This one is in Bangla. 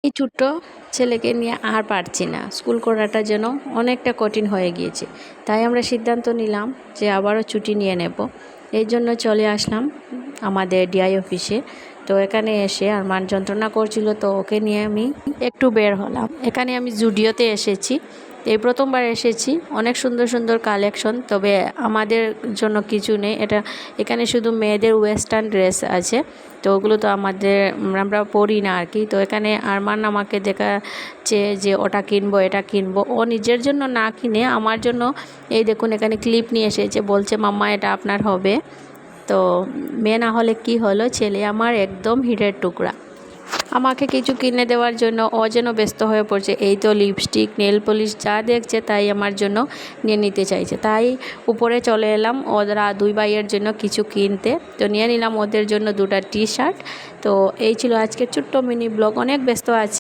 এই ছোট্ট ছেলেকে নিয়ে আর পারছি না, স্কুল করাটা যেন অনেকটা কঠিন হয়ে গিয়েছে। তাই আমরা সিদ্ধান্ত নিলাম যে আবারও ছুটি নিয়ে নেব। এই জন্য চলে আসলাম আমাদের ডিআই অফিসে। তো এখানে এসে আমার যন্ত্রণা করছিল, তো ওকে নিয়ে আমি একটু বের হলাম। এখানে আমি জুডিওতে এসেছি, এই প্রথমবার এসেছি। অনেক সুন্দর সুন্দর কালেকশন, তবে আমাদের জন্য কিছু নেই। এখানে শুধু মেয়েদের ওয়েস্টার্ন ড্রেস আছে, তো ওগুলো তো আমরা পরি না আর কি। তো এখানে আরমান আমাকে দেখাচ্ছে যে ওটা কিনবো এটা কিনবো। ও নিজের জন্য না কিনে আমার জন্য এই দেখুন এখানে ক্লিপ নিয়ে এসেছে, বলছে মাম্মা এটা আপনার হবে। তো মেয়ে না হলে কি হলো, ছেলে আমার একদম হীরের টুকরা। আমাকে কিছু কিনে দেওয়ার জন্য ও যেন ব্যস্ত হয়ে পড়ছে। এই তো লিপস্টিক, নেল পলিশ যা দেখছে তাই আমার জন্য নিয়ে নিতে চাইছে। তাই উপরে চলে এলাম ওরা দুই ভাইয়ের জন্য কিছু কিনতে। তো নিয়ে নিলাম ওদের জন্য দুটা টি শার্ট। তো এই ছিল আজকের ছোট্ট মিনি ব্লগ। অনেক ব্যস্ত আছি।